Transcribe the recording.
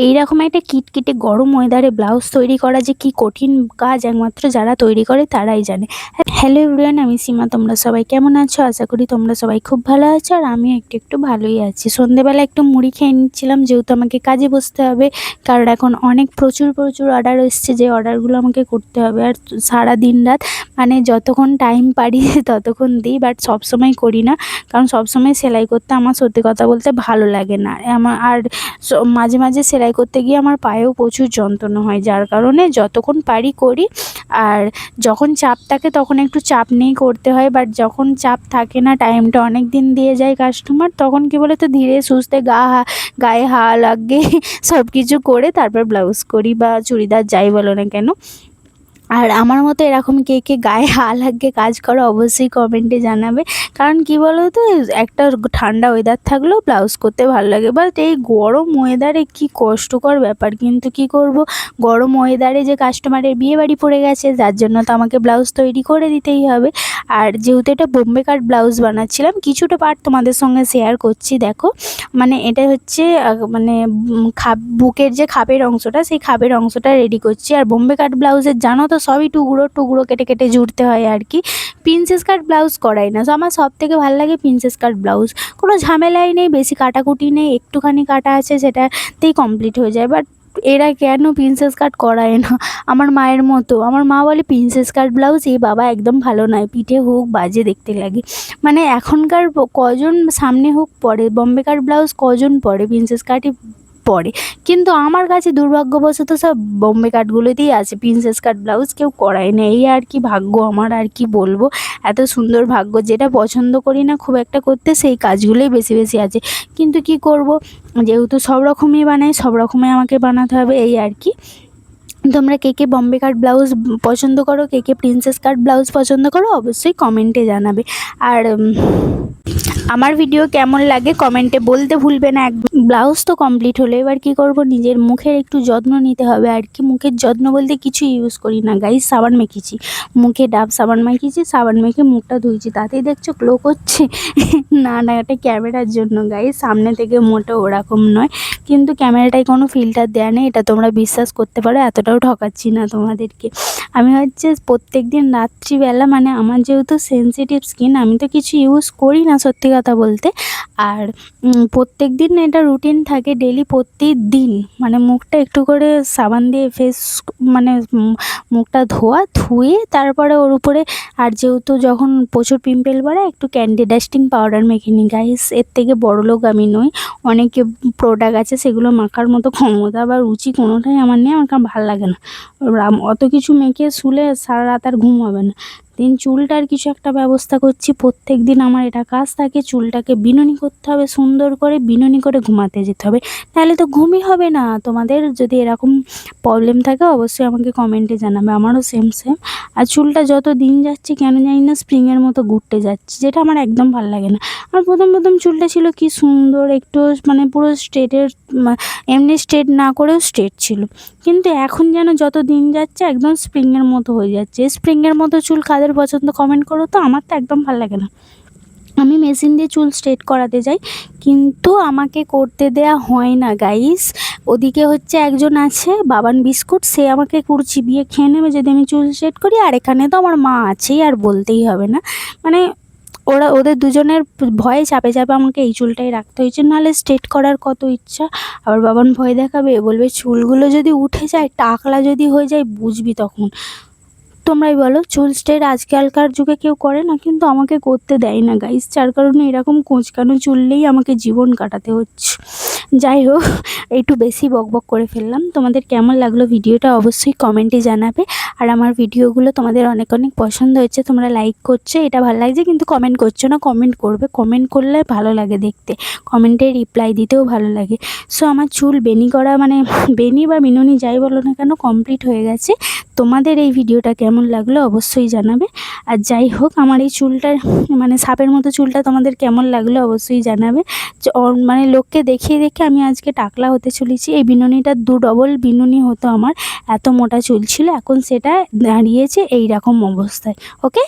এইরকম একটা কিটকিটে গরম ওয়েদারে ব্লাউজ তৈরি করা যে কি কঠিন কাজ একমাত্র যারা তৈরি করে তারাই জানে। হ্যালো এভরিওয়ান, আমি সীমা। তোমরা সবাই কেমন আছো? আশা করি তোমরা সবাই খুব ভালো আছো, আর আমিও একটু ভালোই আছি। সন্ধেবেলা একটু মুড়ি খেয়ে নিচ্ছিলাম, যেহেতু আমাকে কাজে বসতে হবে, কারণ এখন অনেক প্রচুর অর্ডার এসছে, যে অর্ডারগুলো আমাকে করতে হবে। আর সারা দিন রাত মানে যতক্ষণ টাইম পারি ততক্ষণ দিই, বাট সবসময় করি না, কারণ সবসময় সেলাই করতে আমার সত্যি কথা বলতে ভালো লাগে না। আর মাঝে মাঝে সেলাই করতে গিয়ে আমার পায়েও প্রচুর যন্ত্রণা হয়, যার কারণে যতক্ষণ পারি করি। আর যখন চাপ থাকে তখন একটু চাপ নিয়েই করতে হয়, বাট যখন চাপ থাকে না, টাইমটা অনেক দিন দিয়ে যায় কাস্টমার, তখন কী বলে তো ধীরে সুস্থে গায়ে হাওয়া লাগে সব কিছু করে তারপর ব্লাউজ করি বা চুড়িদার যাই বলো না কেন। আর আমার মতো এরকম কে কে গায়ে হাওয়া লাগিয়ে কাজ করো অবশ্যই কমেন্টে জানাবে। কারণ কি বলো তো, একটা ঠান্ডা ওয়েদার থাকলেও ব্লাউজ করতে ভালো লাগে, বাট এই গরম ওয়েদারে কি কষ্টকর ব্যাপার। কিন্তু কি করব, গরম ওয়েদারে যে কাস্টমারের বিয়ে বাড়ি পড়ে গেছে, যার জন্য তো আমাকে ব্লাউজ তৈরি করে দিতেই হবে। আর যেহেতু এটা বোম্বে কাট ব্লাউজ বানাচ্ছিলাম, কিছুটা পার্ট তোমাদের সঙ্গে শেয়ার করছি। দেখো, মানে এটা হচ্ছে মানে বুকের যে খাপের অংশটা, সেই খাপের অংশটা রেডি করছি। আর বোম্বে কাট ব্লাউজের জানো তো সবই টুকরো কেটে কেটে জুড়তে হয় আর কি। প্রিন্সেস কাট ব্লাউজ করাই না। তো আমার সব থেকে ভালো লাগে প্রিন্সেস কাট ব্লাউজ। কোনো ঝামেলাই নেই, বেশি কাটাকুটি নেই, একটুখানি কাটা আছে সেটাতেই কমপ্লিট হয়ে যায়। বাট এরা কেন প্রিন্সেস কাট করায় না? আমার মায়ের মতো, আমার মা বলে প্রিন্সেস কাট ব্লাউজ এই বাবা একদম ভালো নয়, পিঠে হুক বাজে দেখতে লাগে। মানে এখনকার কজন সামনে হুক পরে, বোম্বে কাট ব্লাউজ কজন পরে, প্রিন্সেস কাটই পরে। কিন্তু আমার কাছে দুর্ভাগ্যবশত সব বোম্বে কাটগুলোতেই আছে, প্রিন্সেস কাট ব্লাউজ কেউ করায় না। এই আর কি ভাগ্য আমার, আর কি বলবো, এত সুন্দর ভাগ্য। যেটা পছন্দ করি না খুব একটা করতে, সেই কাজগুলোই বেশি আছে। কিন্তু কি করব, যেহেতু সব রকমই বানাই, সব রকমই আমাকে বানাতে হবে, এই আর কি। তোমরা কে কে বোম্বে কাট ব্লাউজ পছন্দ করো, কে কে প্রিন্সেস কাট ব্লাউজ পছন্দ করো, অবশ্যই কমেন্টে জানাবে। আর আমার ভিডিও কেমন লাগে কমেন্টে বলতে ভুলবে না। ব্লাউজ তো কমপ্লিট হলো, এবার কি করব, নিজের মুখের একটু যত্ন নিতে হবে আর কি। মুখের যত্ন বলতে কিছু ইউজ করি না গাইস, সাবান মেখেছি মুখে, ডাব সাবান মেখেছি, সাবান মেখে মুখটা ধুয়েছি, তাতেই দেখছো গ্লো করছে। না না, এটা ক্যামেরার জন্য গাইস, সামনে থেকে মোটেও ওরকম নয়, কিন্তু ক্যামেরাটায় কোনো ফিল্টার দেওয়া নেই, এটা তোমরা বিশ্বাস করতে পারো। এতটাও ঠকাচ্ছি না তোমাদেরকে। আমি হচ্ছে প্রত্যেক দিন রাত্রিবেলা, মানে আমার যেহেতু সেনসিটিভ স্কিন, আমি তো কিছু ইউজ করি না সত্যি কথা বলতে। আর প্রত্যেক দিন এটা রুটিন থাকে, ডেলি প্রতিদিন মানে মুখটা একটু করে সাবান দিয়ে মানে মুখটা ধুয়ে তারপরে ওর উপরে, আর যেহেতু যখন প্রচুর পিম্পল বাড়ে, একটু ক্যান্ডি ডাস্টিং পাউডার মেখে নিই গাইস। এর থেকে বড়লোক আমি নই, অনেকে প্রোডাক্ট আছে সেগুলো মাখার মতো ক্ষমতা বা রুচি কোনোটাই আমার নেই, আমার ভালো লাগে না। অত কিছু মেখে শুলে সারা রাত আর ঘুম হবে না। চুলটার কিছু একটা ব্যবস্থা করছি, প্রত্যেক দিন আমার এটা কাজ থাকে, চুলটাকে বিনুনি করতে হবে, সুন্দর করে বিনুনি করে ঘুমাতে যেতে হবে, তাহলে তো ঘুমই হবে না। তোমাদের যদি এরকম প্রবলেম থাকে অবশ্যই আমাকে কমেন্টে জানাবে, আমারও সেম। আর চুলটা যত দিন যাচ্ছে কেন জানি না স্প্রিংয়ের মতো ঘুরতে যাচ্ছে, যেটা আমার একদম ভালো লাগে না। আর প্রথম চুলটা ছিল কি সুন্দর, একটু মানে পুরো স্ট্রেটের, এমনি স্ট্রেট না করেও স্ট্রেট ছিল, কিন্তু এখন যেন যত দিন যাচ্ছে একদম স্প্রিংয়ের মতো হয়ে যাচ্ছে। স্প্রিংয়ের মতো চুল কাদের পছন্দ কমেন্ট করো তো, আমার তো একদম ভালো লাগে না। আমি মেশিন দিয়ে চুল স্ট্রেট করাতে যাই, কিন্তু আমাকে করতে দেয়া হয় না গাইস। ওদিকে হচ্ছে একজন আছে বাবান বিস্কুট, সে আমাকে চিবিয়ে খেয়ে নেবে যদি আমি চুল স্ট্রেট করি। আর এখানে তো আমার মা আছেই, আর বলতেই হবে না। মানে ওদের দুজনের ভয়ে চাপে আমাকে এই চুলটাই রাখতে হয়েছে, নাহলে স্ট্রেট করার কত ইচ্ছা। আবার বাবান ভয় দেখাবে, বলবে চুলগুলো যদি উঠে যায়, টাকলা যদি হয়ে যায়, বুঝবি তখন। তোমরাই বলো, চুল স্ট্রেট আজকালকার যুগে কেউ করে না, কিন্তু আমাকে করতে দেয় না গাইস, যার কারণে এরকম কোঁচকানো চুললেই আমাকে জীবন কাটাতে হচ্ছে। যাই হোক, একটু বেশি বকবক করে ফেললাম। তোমাদের কেমন লাগলো ভিডিওটা অবশ্যই কমেন্টে জানাবে। আর আমার ভিডিওগুলো তোমাদের অনেক পছন্দ হচ্ছে, তোমরা লাইক করছো, এটা ভালো লাগছে, কিন্তু কমেন্ট করছো না। কমেন্ট করবে, কমেন্ট করলে ভালো লাগে দেখতে, কমেন্টে রিপ্লাই দিতেও ভালো লাগে। সো আমার চুল বেনি করা, মানে বেনি বা বিনুনি যাই বলো না কেন, কমপ্লিট হয়ে গেছে। তোমাদের এই ভিডিওটা কেমন লাগলো অবশ্যই জানাবে। আর যাই হোক, আমার এই চুলটার মানে সাপের মতো চুলটা তোমাদের কেমন লাগলো অবশ্যই জানাবে। মানে লোককে দেখিয়ে আমি আজকে টাকলা হতে চলেছি। এই বিনুনিটা ডবল বিনুনি হতো আমার, এত মোটা চুল ছিল, এখন সেটা দাঁড়িয়েছে এই রকম অবস্থায়। ওকে।